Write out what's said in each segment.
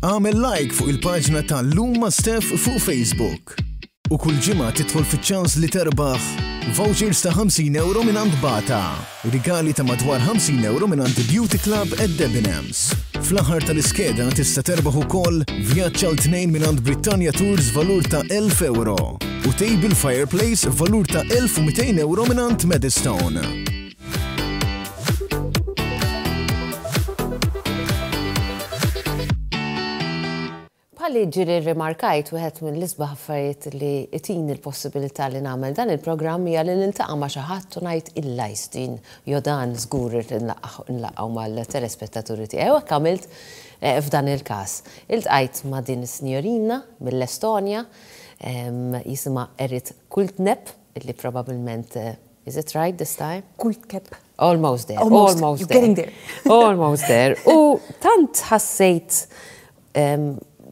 Għamel like fuq il-paġna ta' Illum ma' Steph fuq Facebook. U kull ġimgħa tidħol fiċ-ċans li terbaħ vouchers ta' 50 euro minn għand Bata, rigali ta' madwar 50 euro minn għand Beauty Club at Debenhams. Fl-aħħar tal-iskeda tista' terbaħ ukoll vjaġġ għal tnejn minn għand Britannia Tours valur ta' 1000 euro u table fireplace valur ta' 1200 euro minn għand Medistone. Palli ġiri rimarkajt wieħed mill-isbaħ affarijiet li itin il-possibilità li nagħmel dan il-programm hija li niltaqa' ma' xi ħadd u ngħid il-lajstin jew dan żgur nlaqgħu mal-telespettaturi tiegħi. Hekk għamilt f'dan il-każ. Iltqajt ma' din is-sinjorina mill-Estonja jisimha Erit Kultnep, illi probabbilment is it right this time? Kultkep. Almost there. Almost. You're getting there. Almost there. U tant ħassejt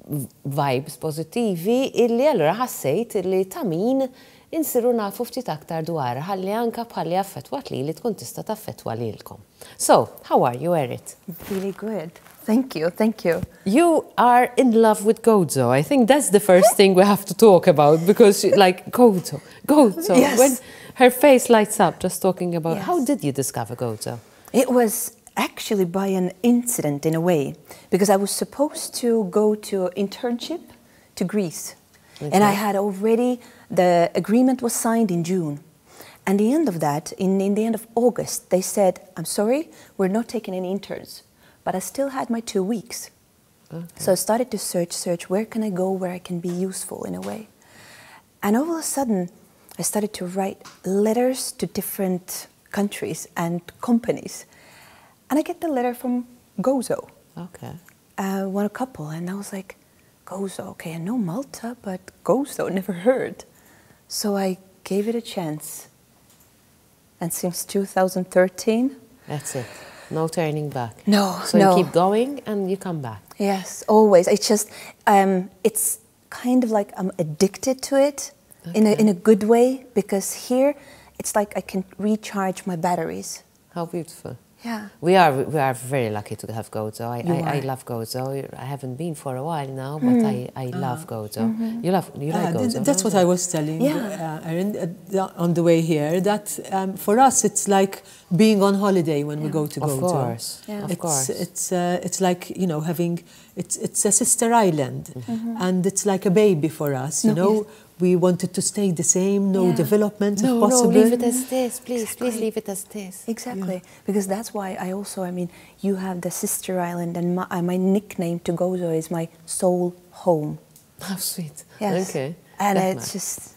vibes pozittivi illi allura ħassejt illi ta' min insiru nafu ftit aktar dwar ħalli anka bħalli affettwat li tkun tista' taffettwa lilkom. So, how are you, Erit? Really good. Thank you, thank you. You are in love with Gozo. I think that's the first thing we have to talk about because like Gozo. Yes. When her face lights up just talking about Yes. how did you discover Gozo? It was actually by an incident in a way, because I was supposed to go to internship to Greece. Okay. And I had already, the agreement was signed in June. And the end of that, in the end of August, they said, I'm sorry, we're not taking any interns. But I still had my 2 weeks. Okay. So I started to search, where can I go where I can be useful in a way? And all of a sudden, I started to write letters to different countries and companies. And I get the letter from Gozo. Okay. One couple, and I was like, Gozo, okay, I know Malta, but Gozo, never heard. So I gave it a chance. And since 2013... That's it. No turning back. No, So no. you keep going and you come back. Yes, always. It's just, it's kind of like I'm addicted to it in a good way, because here it's like I can recharge my batteries. How beautiful. Yeah. We are very lucky to have Gozo. I are. love Gozo. I haven't been for a while now, but I love Gozo. You like Gozo? That's what I was telling Erin on the way here, that for us it's like being on holiday when we go to Gozo. Of course, Yeah. of course. It's like, you know, having, it's a sister island, and it's like a baby for us, you know. We wanted to stay the same, no development if possible. No, leave it as this, please leave it as this. Exactly, because that's why I also, I mean, you have the sister island, and my nickname to Gozo is my soul home. How sweet. Yes. Okay. And it's just...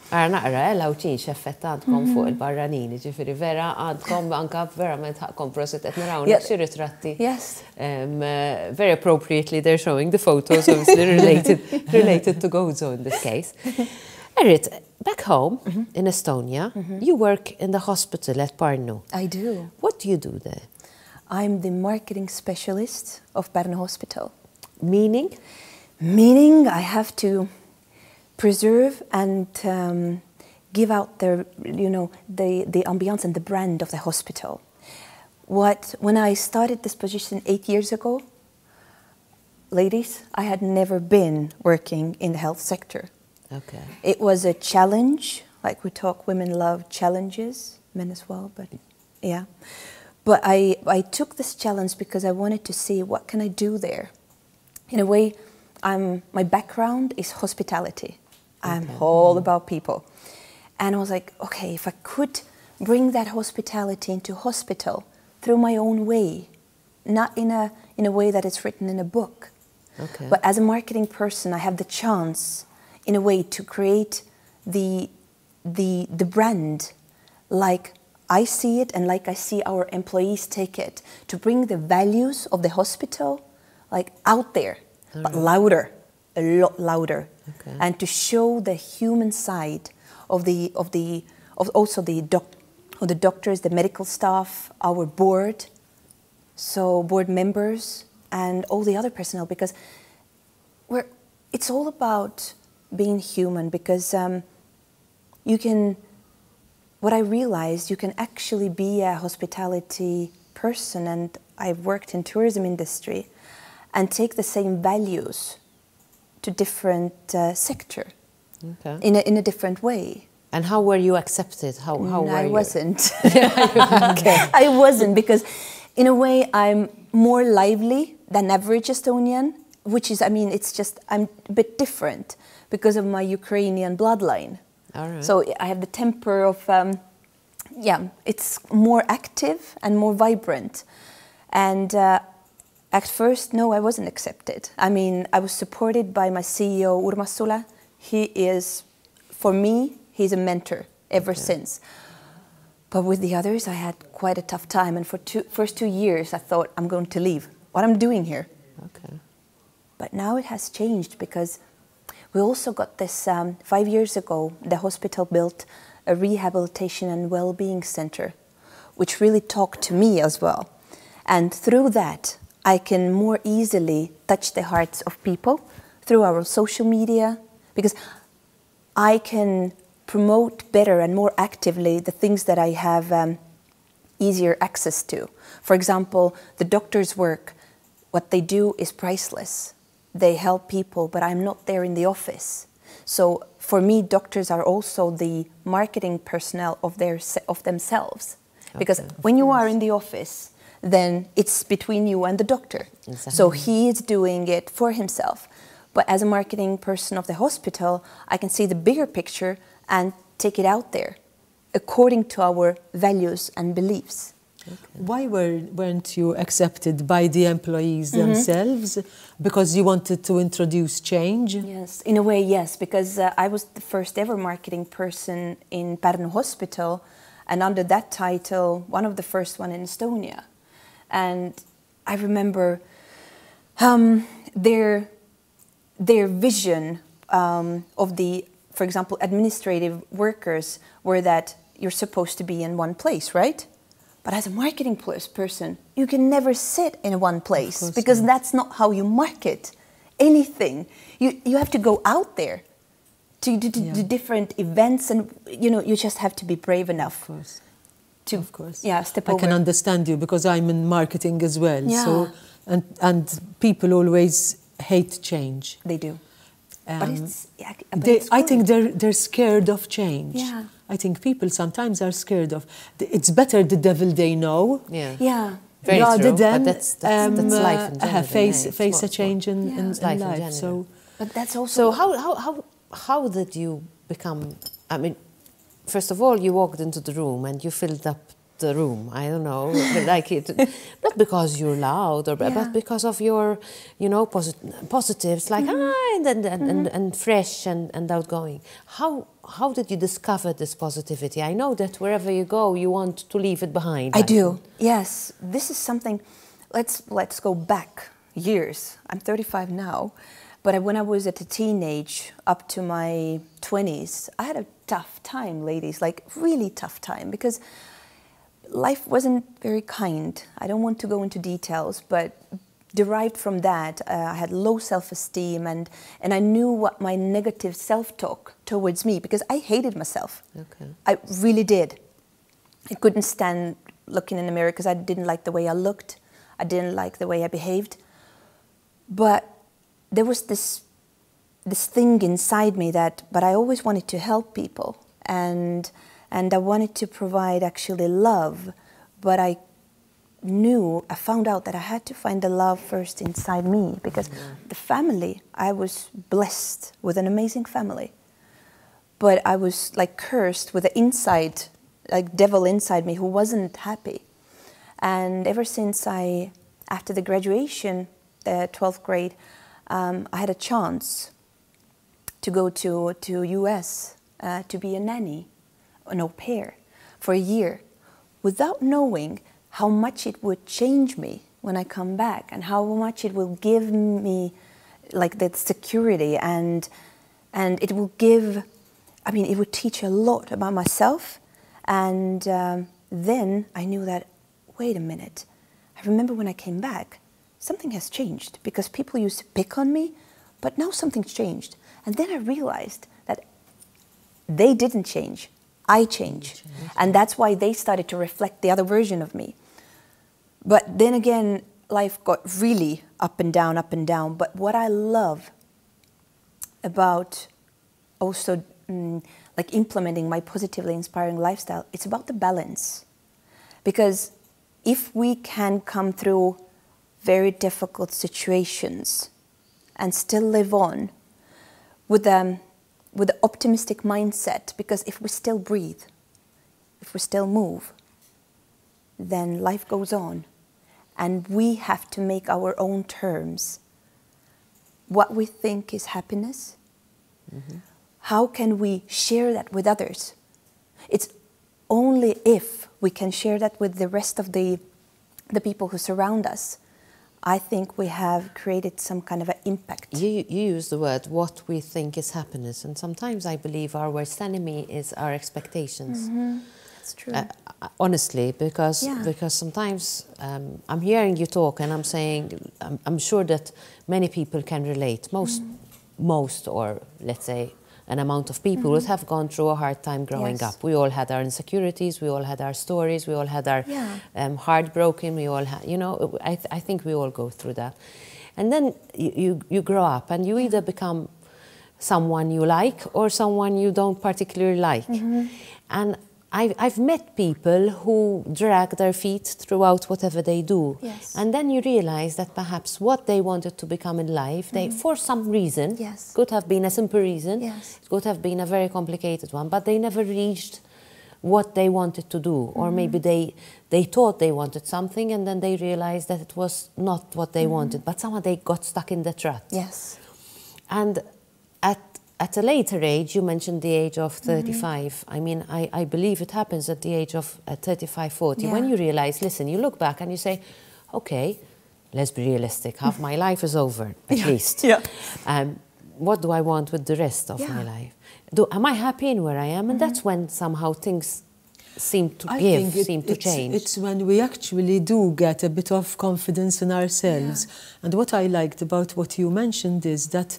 Naqra, l-awċin xeffett għandkom fuq il-barranini, ġifiri vera għandkom anka verament ħakkom proset et naraw xi ritratti. Yes. Very appropriately they're showing the photos, obviously related to Gozo in this case. Erit, back home in Estonia, you work in the hospital at Pärnu. I do. What do you do there? I'm the marketing specialist of Pärnu Hospital. Meaning? Meaning I have to preserve and give out the, you know, the ambiance and the brand of the hospital. When I started this position 8 years ago, ladies, I had never been working in the health sector. Okay. It was a challenge, like we talk, women love challenges, men as well, but yeah. But I took this challenge because I wanted to see what can I do there. In a way, my background is hospitality. I'm all about people. And I was like, okay, if I could bring that hospitality into hospital through my own way, not in a way that it's written in a book. Okay. But as a marketing person, I have the chance, in a way, to create the brand like I see it and like I see our employees take it, to bring the values of the hospital like out there, but louder, a lot louder, and to show the human side of also the doctors, the medical staff, our board, so board members and all the other personnel, because it's all about being human, because what I realized, you can actually be a hospitality person, and I've worked in tourism industry, and take the same values to different sector Okay. in a different way. And how were you accepted? How were I you? wasn't. I wasn't, because in a way I'm more lively than average Estonian, which is, I mean, it's just, I'm a bit different because of my Ukrainian bloodline. All right. So I have the temper of, it's more active and more vibrant. And at first, no, I wasn't accepted. I mean, I was supported by my CEO, Urmas Sule. He is, for me, he's a mentor ever since. But with the others, I had quite a tough time. And for first 2 years, I thought, I'm going to leave. What am I doing here? Okay. But now it has changed, because we also got this, 5 years ago, the hospital built a rehabilitation and well-being center, which really talked to me as well. And through that, I can more easily touch the hearts of people through our social media, because I can promote better and more actively the things that I have easier access to. For example, the doctor's work, what they do is priceless. They help people, but I'm not there in the office. So for me, doctors are also the marketing personnel of themselves. Because when you are in the office, then it's between you and the doctor. Exactly. So he is doing it for himself. But as a marketing person of the hospital, I can see the bigger picture and take it out there according to our values and beliefs. Okay. Why weren't you accepted by the employees themselves? Because you wanted to introduce change? Yes, in a way, yes, because I was the first ever marketing person in Pärnu Hospital, and under that title, one of the first one in Estonia. And I remember their vision of the, for example, administrative workers were that you're supposed to be in one place, right? But as a marketing person, you can never sit in one place, because that's not how you market anything. You have to go out there to do different events, and you just have to be brave enough. Of course. Yeah, step over. I can understand you, because I'm in marketing as well. Yeah. So, and people always hate change. They do. But it's, I think they're scared of change. Yeah. I think people sometimes are scared of. It's better the devil they know. Yeah. Yeah. Very rather true, than but that's life in general. face a change in life. So, but that's also. So how did you become? I mean, first of all, you walked into the room and you filled up the room. I don't know, like it, not because you're loud, but because of your, positives, like and fresh and outgoing. How did you discover this positivity? I know that wherever you go, you want to leave it behind. I do. Yes, this is something. Let's go back years. I'm 35 now, but when I was at a teenage up to my 20s, I had a tough time, ladies, like really tough time, because life wasn't very kind. I don't want to go into details, but derived from that, I had low self-esteem, and I knew what my negative self-talk towards me, because I hated myself. Okay. I really did. I couldn't stand looking in the mirror because I didn't like the way I looked. I didn't like the way I behaved. But there was this thing inside me but I always wanted to help people, and I wanted to provide actually love, but I found out that I had to find the love first inside me, because the family, I was blessed with an amazing family, but I was like cursed with the inside, like devil inside me who wasn't happy. And ever since after the graduation, the 12th grade, I had a chance to go to US to be a nanny, an au pair, for a year, without knowing how much it would change me when I come back, and how much it will give me like that security, and it will give, it would teach a lot about myself. And then I knew that, wait a minute, I remember when I came back, something has changed, because people used to pick on me, but now something's changed. And then I realized that they didn't change. I change. And that's why they started to reflect the other version of me. But then again, life got really up and down. But what I love about also like implementing my positively inspiring lifestyle, it's about the balance. Because if we can come through very difficult situations and still live on with the optimistic mindset, because if we still breathe, if we still move, then life goes on. And we have to make our own terms what we think is happiness. How can we share that with others? It's only if we can share that with the rest of the people who surround us, I think we have created some kind of an impact. You use the word what we think is happiness, and sometimes I believe our worst enemy is our expectations. That's true. Honestly, because sometimes I'm hearing you talk and I'm saying, I'm sure that many people can relate. Most, or let's say an amount of people would have gone through a hard time growing up. We all had our insecurities, we all had our stories, we all had our heartbroken, we all had, you know, I think we all go through that. And then you grow up and you either become someone you like or someone you don't particularly like. And I've met people who drag their feet throughout whatever they do. And then you realize that perhaps what they wanted to become in life, they, for some reason, could have been a simple reason, it could have been a very complicated one, but they never reached what they wanted to do. Or maybe they thought they wanted something and then they realized that it was not what they wanted, but somehow they got stuck in that rut. And at a later age, you mentioned the age of 35. I mean, I believe it happens at the age of 35, 40. When you realize, listen, you look back and you say, okay, let's be realistic. Half my life is over, at least. What do I want with the rest of my life? Am I happy in where I am? And that's when somehow things seem to change. It's when we actually do get a bit of confidence in ourselves. And what I liked about what you mentioned is that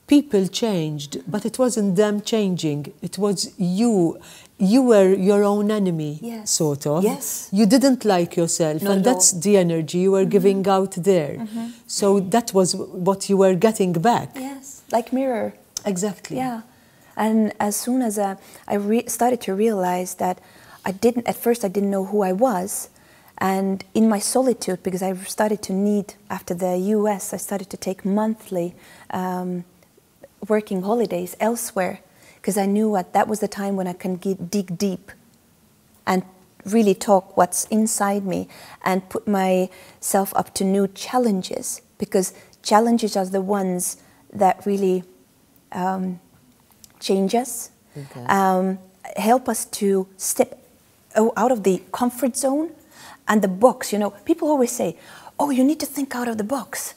people changed, but it wasn't them changing. It was you. You were your own enemy, sort of. You didn't like yourself, and that's the energy you were giving out there. So that was what you were getting back. Like mirror. Exactly. And as soon as I started to realize that at first I didn't know who I was, and in my solitude, because I started to need, after the US, I started to take monthly working holidays elsewhere, because I knew that was the time when I can dig deep and really talk what's inside me and put myself up to new challenges, because challenges are the ones that really change us, help us to step out of the comfort zone and the box. You know, people always say, oh, you need to think out of the box.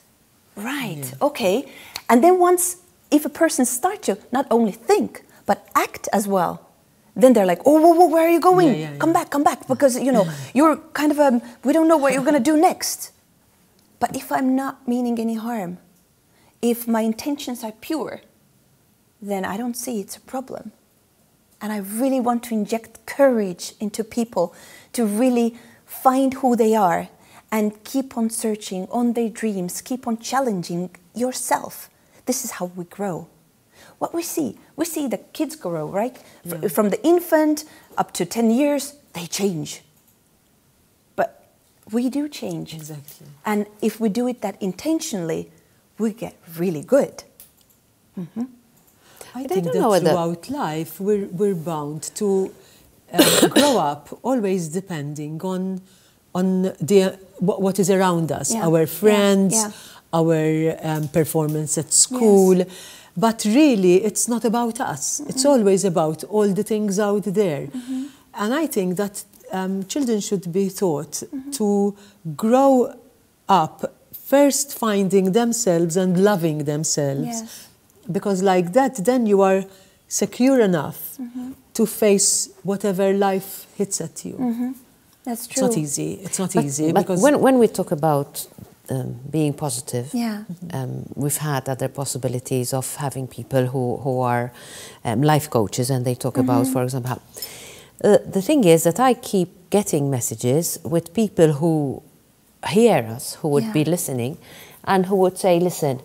Right, okay. And then if a person starts to not only think, but act as well, then they're like, oh, whoa, where are you going? Come back, because, you know, you're kind of we don't know what you're going to do next. But if I'm not meaning any harm, if my intentions are pure, then I don't see it's a problem. And I really want to inject courage into people to really find who they are and keep on searching on their dreams, keep on challenging yourself. This is how we grow. What we see the kids grow, right? From the infant up to 10 years, they change. But we do change. Exactly. And if we do it that intentionally, we get really good. I think that throughout life, we're bound to grow up always depending on what is around us, our friends, our performance at school. But really, it's not about us. It's always about all the things out there. And I think that children should be taught to grow up first finding themselves and loving themselves. Because like that, then you are secure enough to face whatever life hits at you. That's true. It's not easy. It's not easy. But because when we talk about being positive, Yeah. We've had other possibilities of having people who are life coaches, and they talk about, for example, the thing is that I keep getting messages with people who hear us, who would be listening, and who would say, listen,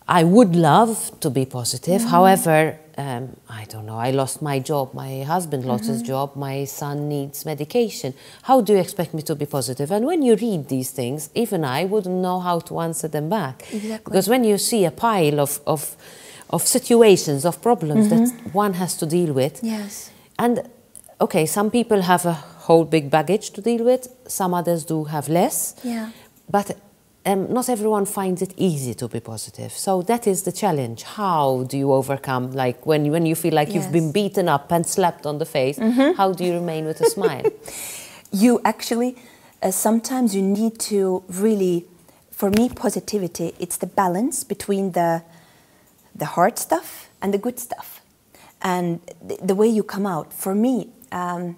I would love to be positive. However, I don't know, I lost my job, my husband lost his job, my son needs medication. How do you expect me to be positive? And when you read these things, even I wouldn't know how to answer them back. Exactly. Because when you see a pile of situations, of problems that one has to deal with. Yes. And, okay, some people have a whole big baggage to deal with, some others do have less. Yeah. But not everyone finds it easy to be positive. So that is the challenge. How do you overcome, like when you feel like you've been beaten up and slapped on the face, how do you remain with a smile? You actually, sometimes you need to really, for me, positivity, it's the balance between the hard stuff and the good stuff. And the way you come out. For me, I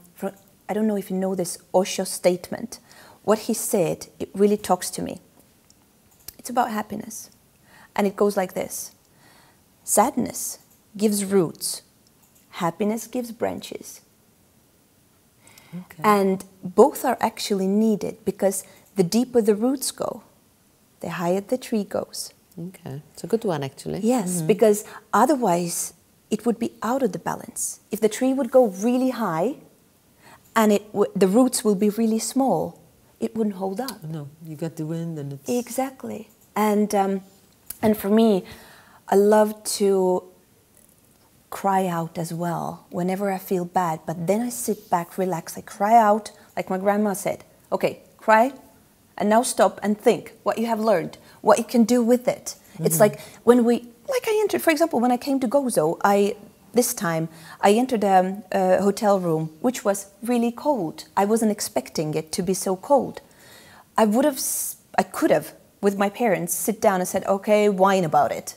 don't know if you know this Osho statement. What he said, it really talks to me. It's about happiness. And it goes like this. Sadness gives roots. Happiness gives branches. Okay. And both are actually needed because the deeper the roots go, the higher the tree goes. Okay, it's a good one actually. Yes, because otherwise it would be out of the balance. If the tree would go really high and the roots will be really small, it wouldn't hold up. No, you got the wind and it's... Exactly. And for me, I love to cry out as well whenever I feel bad. But then I sit back, relax, I cry out, like my grandma said. Okay, cry, and now stop and think what you have learned, what you can do with it. It's like when I entered, for example, when I came to Gozo, this time I entered a hotel room, which was really cold. I wasn't expecting it to be so cold. I could have, with my parents, sit down and said, okay, whine about it.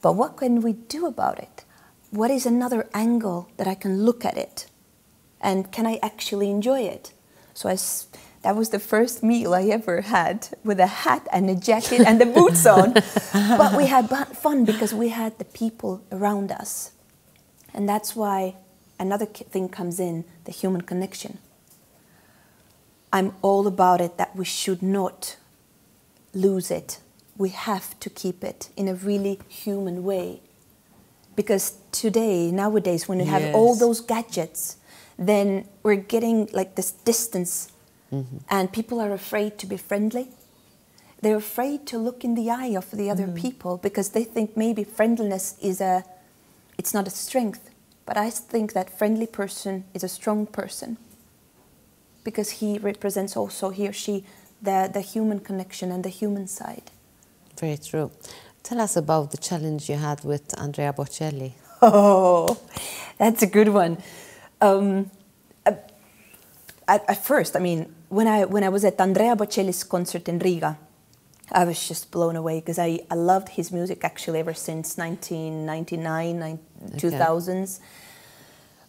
But what can we do about it? What is another angle that I can look at it? And can I actually enjoy it? So that was the first meal I ever had with a hat and a jacket and the boots on. But we had fun because we had the people around us. And that's why another thing comes in, the human connection. I'm all about it that we should not lose it. We have to keep it in a really human way. Because nowadays, when we have all those gadgets, then we're getting like this distance and people are afraid to be friendly. They're afraid to look in the eye of the other people because they think maybe friendliness it's not a strength. But I think that friendly person is a strong person because he represents also, he or she, the human connection and the human side. Very true. Tell us about the challenge you had with Andrea Bocelli. Oh, that's a good one. At first, I mean, when I was at Andrea Bocelli's concert in Riga, I was just blown away because I loved his music actually ever since 1999, 2000s.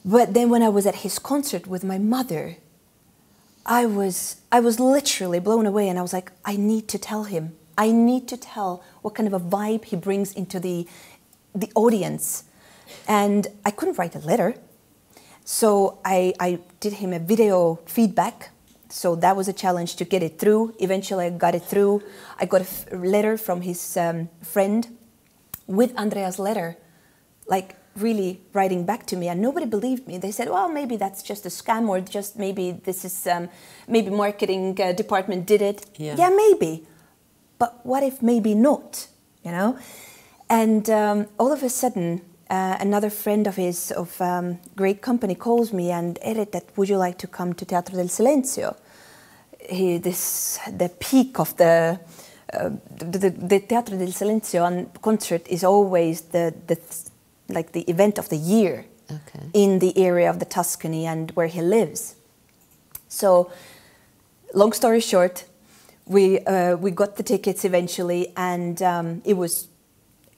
But then when I was at his concert with my mother, I was literally blown away and I was like, I need to tell him. I need to tell what kind of a vibe he brings into the audience. And I couldn't write a letter. So I did him a video feedback. So that was a challenge to get it through. Eventually I got it through. I got a letter from his friend with Andrea's letter, like really writing back to me. And nobody believed me. They said, well, maybe that's just a scam or just maybe this is, maybe marketing department did it. Yeah, maybe. But what if maybe not, you know? And all of a sudden, another friend of his, of great company, calls me and Eric, that would you like to come to Teatro del Silenzio? The peak of the Teatro del Silenzio concert is always the event of the year in the area of the Tuscany and where he lives. So, long story short, we got the tickets eventually, and it was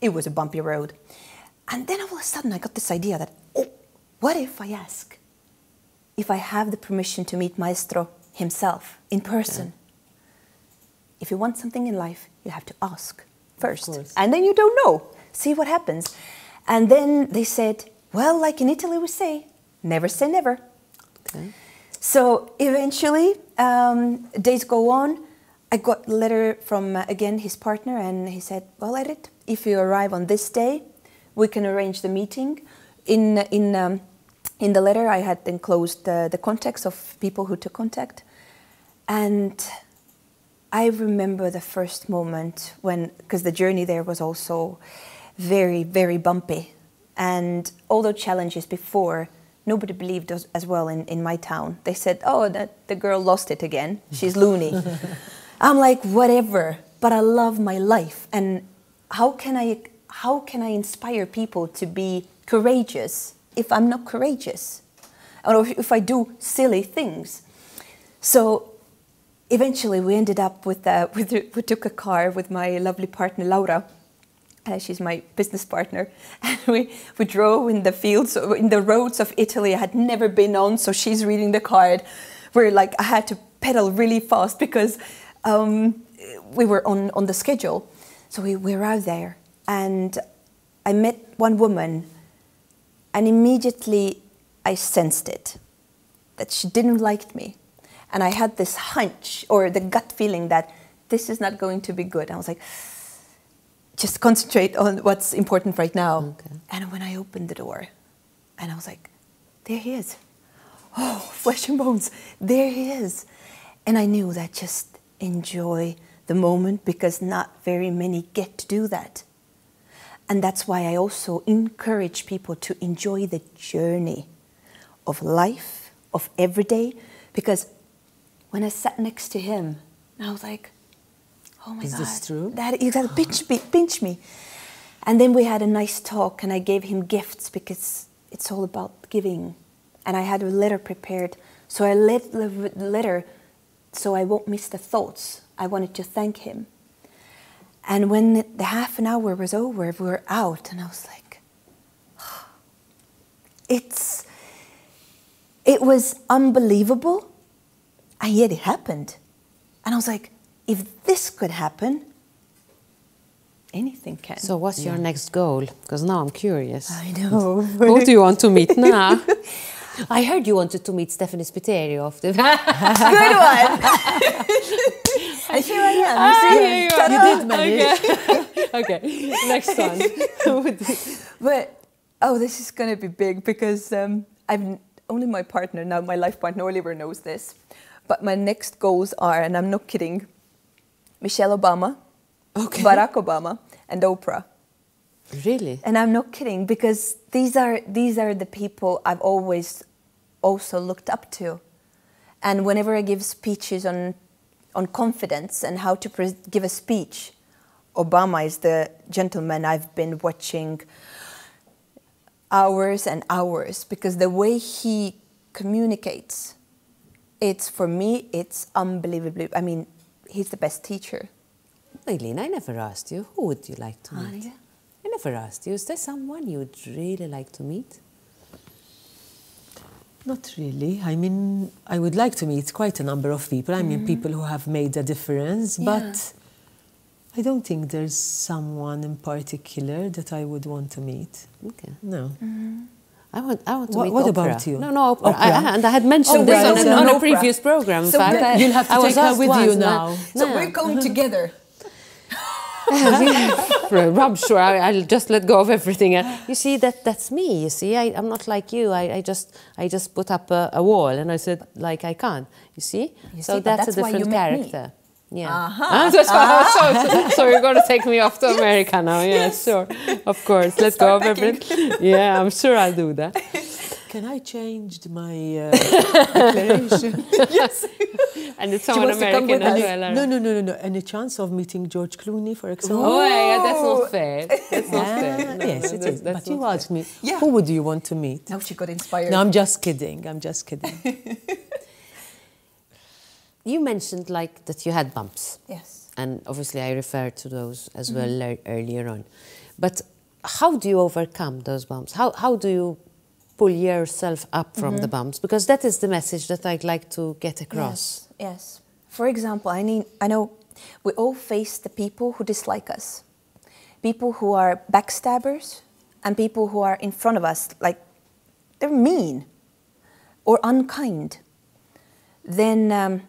a bumpy road. And then all of a sudden I got this idea that, oh, what if I ask if I have the permission to meet Maestro himself in person? If you want something in life, you have to ask first. And then you don't know. See what happens. And then they said, well, like in Italy we say never. So eventually, days go on. I got a letter from, again, his partner, and he said, well, Edith, if you arrive on this day, we can arrange the meeting. In the letter, I had enclosed the contacts of people who took contact. And I remember the first moment when, because the journey there was also very, very bumpy. And although challenges before, nobody believed us as well in my town. They said, oh, the girl lost it again. She's loony. I'm like, whatever, but I love my life. And how can I inspire people to be courageous if I'm not courageous? Or if I do silly things? So eventually we ended up we took a car with my lovely partner, Laura. She's my business partner. And we drove in the fields, in the roads of Italy I had never been on, so she's reading the card. We're like, I had to pedal really fast because we were on the schedule. So we arrived there, and I met one woman, and immediately I sensed it, that she didn't like me. And I had this hunch, or the gut feeling that this is not going to be good. I was like, just concentrate on what's important right now. Okay. And when I opened the door, and I was like, there he is. Oh, flesh and bones, there he is. And I knew that just enjoy the moment, because not very many get to do that. And that's why I also encourage people to enjoy the journey of life, of everyday, because when I sat next to him, I was like, oh my God. Is this true? You gotta pinch me. And then we had a nice talk, and I gave him gifts, because it's all about giving. And I had a letter prepared, so I read the letter so I won't miss the thoughts. I wanted to thank him. And when the half an hour was over, we were out, and I was like, oh, it was unbelievable, and yet it happened. And I was like, if this could happen, anything can. So what's your next goal? Because now I'm curious. I know. Who do you want to meet now? I heard you wanted to meet Stephanie Spiteri of the... Good one! And here I am. You did manage. Okay, next one. But, oh, this is going to be big, because only my partner, now my life partner Oliver, knows this. But my next goals are, and I'm not kidding, Michelle Obama, Barack Obama, and Oprah. Really? And I'm not kidding, because these are the people I've always also looked up to. And whenever I give speeches on confidence and how to give a speech, Obama is the gentleman I've been watching hours and hours, because the way he communicates, for me, it's unbelievably, I mean, he's the best teacher. Eileen, I never asked you, who would you like to meet? Yeah. I never asked you, is there someone you would really like to meet? Not really. I mean, I would like to meet quite a number of people. I mean, people who have made a difference, but I don't think there's someone in particular that I would want to meet. Okay. No. I want to meet What Oprah. about you? No, Oprah. Oprah. And I had mentioned this right. on a Oprah. previous program. In So fact, you'll have to I was take her asked with you once, now. So we're going together. I'm sure I'll just let go of everything. You see, that's me. You see, I'm not like you. I just put up a wall and I said, like, I can't. You see? So that's a different character. Yeah. So you're going to take me off to America now? Yes, sure. Of course. Let's go of everything. Yeah, I'm sure I'll do that. Can I change my declaration? Yes. And it's someone American as well. No. Any chance of meeting George Clooney, for example? Oh, yeah, that's not fair. That's not fair. No, yes, it is. But you asked me, Yeah. who would you want to meet? Now she got inspired. No, I'm just kidding. You mentioned like that you had bumps. Yes. And obviously I referred to those as well earlier on. But how do you overcome those bumps? How do you pull yourself up from the bumps? Because that is the message that I'd like to get across. Yes. For example, I know we all face the people who dislike us. People who are backstabbers and people who are in front of us, like they're mean or unkind. Then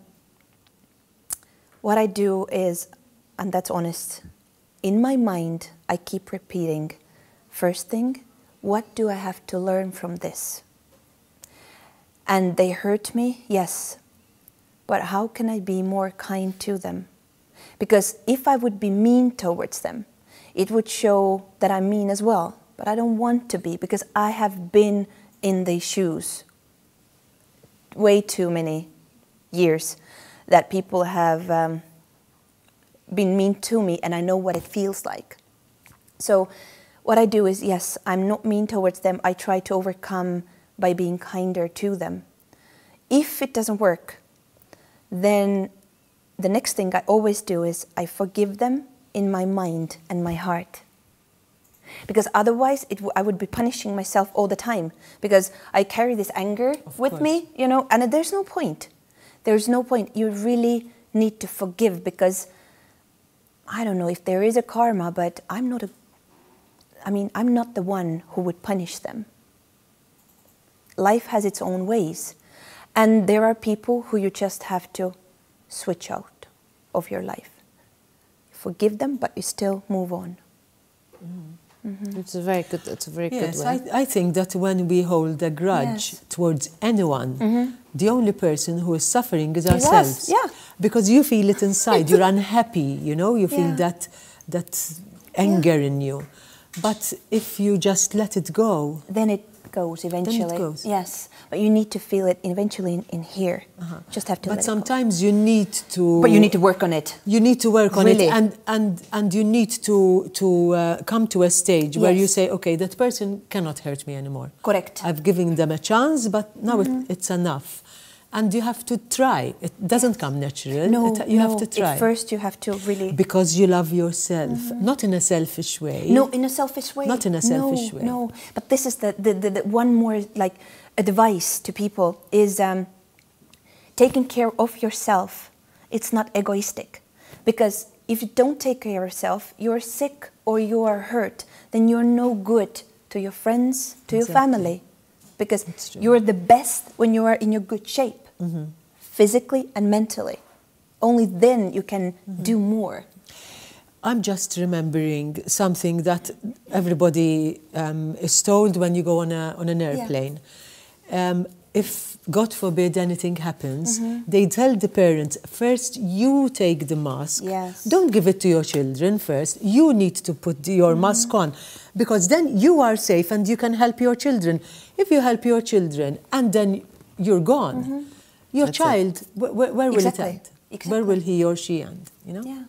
What I do is, and that's honest, in my mind, I keep repeating, first thing, what do I have to learn from this? And they hurt me, yes, but how can I be more kind to them? Because if I would be mean towards them, it would show that I'm mean as well. But I don't want to be, because I have been in their shoes way too many years that people have been mean to me, and I know what it feels like. So what I do is, yes, I'm not mean towards them. I try to overcome by being kinder to them. If it doesn't work, then the next thing I always do is I forgive them in my mind and my heart. Because otherwise I would be punishing myself all the time, because I carry this anger with me, you know, and there's no point. There's no point. You really need to forgive, because I don't know if there is a karma, but I'm not the one who would punish them. Life has its own ways. And there are people who you just have to switch out of your life. Forgive them, but you still move on. It's a very good way. Yes, I think that when we hold a grudge towards anyone, the only person who is suffering is ourselves. Yeah. Because you feel it inside, you're unhappy, you know, you feel that anger in you. But if you just let it go, then it goes eventually. Then it goes. Yes, but you need to feel it eventually in here. Just have to. But sometimes you need to. But you need to work on it. You need to work on really. it, and you need to come to a stage where you say, okay, that person cannot hurt me anymore. Correct. I've given them a chance, but now it's enough. And you have to try. It doesn't come natural. No, you have to try. At first you have to really... Because you love yourself, not in a selfish way. No, in a selfish way. Not in a selfish way. No, but this is the one more like advice to people is taking care of yourself. It's not egoistic. Because if you don't take care of yourself, you're sick or you are hurt, then you're no good to your friends, to your family. Because you're the best when you are in your good shape, physically and mentally. Only then you can do more. I'm just remembering something that everybody is told when you go on an airplane. If, God forbid, anything happens, they tell the parents, first you take the mask. Yes. Don't give it to your children first. You need to put your mask on, because then you are safe and you can help your children. If you help your children and then you're gone, your child, where will it end? Exactly. Where will he or she end? You know? Yeah.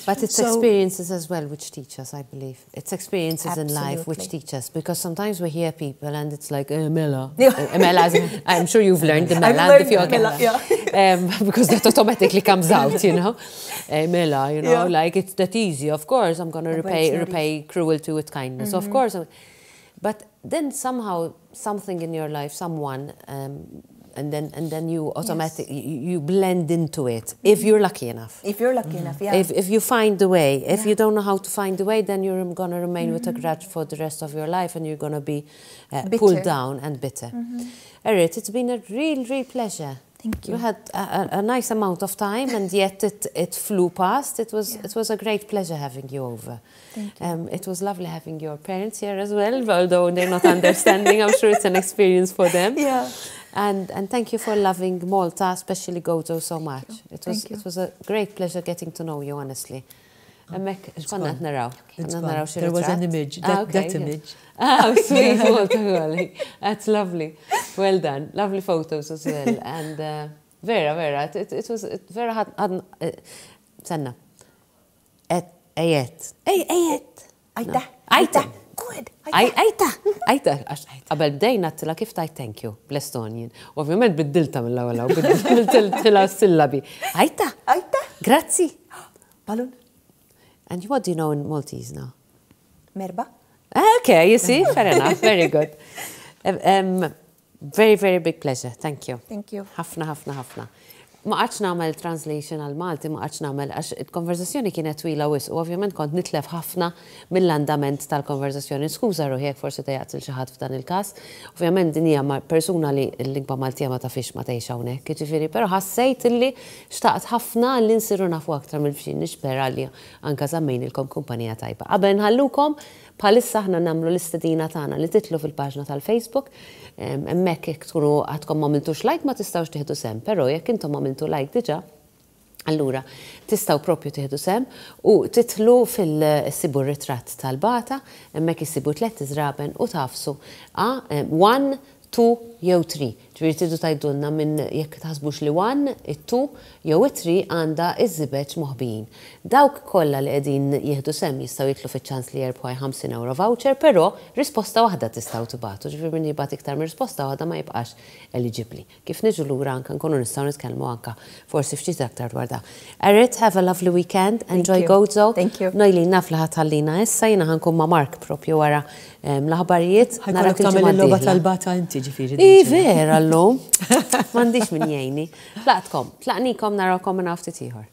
But it's experiences as well which teach us, I believe. It's experiences in life which Absolutely. teach us. Because sometimes we hear people and it's like, Mela. Mela, I'm sure you've learned the Mela. Because that automatically comes out, you know. Mela, you know, like it's that easy. Of course, I'm going to repay cruelty with kindness. Of course. But then somehow, something in your life, someone... and then you automatically you blend into it if you're lucky enough. If you're lucky enough, yeah. If you find the way. If you don't know how to find the way, then you're going to remain with a grudge for the rest of your life, and you're going to be pulled down and bitter. Erit, it's been a real pleasure. Thank you. You had a nice amount of time, and yet it flew past. It was a great pleasure having you over. Thank you. It was lovely having your parents here as well, although they're not understanding. I'm sure it's an experience for them. Yeah. And thank you for loving Malta, especially Gozo, so much. It was a great pleasure getting to know you, honestly. There was an image, that image. Oh, sweet, Malta. That's lovely. Well done. Lovely photos as well. And Vera, it was Vera had Senna. Ayet. Aita. Good. Ajta, qabel bdejna t-tila kif tajt thank you, bl-Estonjan. Ovvijament biddilta mill-ewwel u biddilta s-sillabi. Ajta. Grazzi. Balun. And what do you know in Maltese now? Merba. Okay, you see? Fair enough. Very good. Very big pleasure. Thank you. Thank you. Ħafna. ma għadx nagħmel translation għal Malti, ma għadx nagħmel għax il-konverzazzjoni kienet twila wis u ovvjament kont nitlef ħafna mill-andament tal-konverzazzjoni. Skuża ruħi jekk forsi tgħid il xi ħadd f'dan il-każ. Ovvjament din hija persuna li l-lingwa Maltija ma tafix ma tgħix hawnhekk, jiġifieri, però ħassejt illi xtaqt ħafna li nsiru nafu aktar mill-fxin nispera li anke żammejnilkom kumpanija tajba. Qabel nħallukom bħalissa aħna nagħmlu l-istedina tagħna li titlu fil-paġna tal-Facebook. Hemmhekk jekk tkunu għadkom ma għamiltux like ma tistgħux tieħdu sem, però jekk intom għamiltu like diġà, allura tistgħu proprju tieħdu sem u titlu fil-sibu ritratt tal-bata, hemmhekk issibu 3 iżraben u tafsu 1, 2 jew 3. Ġifieri tridu tgħidulna minn jekk taħsbux li 1, 2 jew 3 għandha iż-żibeġ moħbijin. Dawk kollha li qegħdin jieħdu sem jistgħu jitlu fiċ-ċans li jerbħu 50 euro voucher, però risposta waħda tistgħu tibagħtu. Ġifieri min jibgħat iktar minn risposta waħda ma jibqax eligibbli. Kif niġu lura anke nkunu nistgħu nitkellmu anke forsi ftit aktar dwar da. Erit, have a lovely weekend. Enjoy Gozo. Thank you. Nojli naf li ħatħallina issa jiena ħankun ma' Mark propju wara l-aħbarijiet. Ħajkollok tagħmel il-logħba tal-bata inti ġifieri. Vera llum. M'għandix min jgħinni. Tlaqtkom, tlaqnikom narawkom minn ftit ieħor.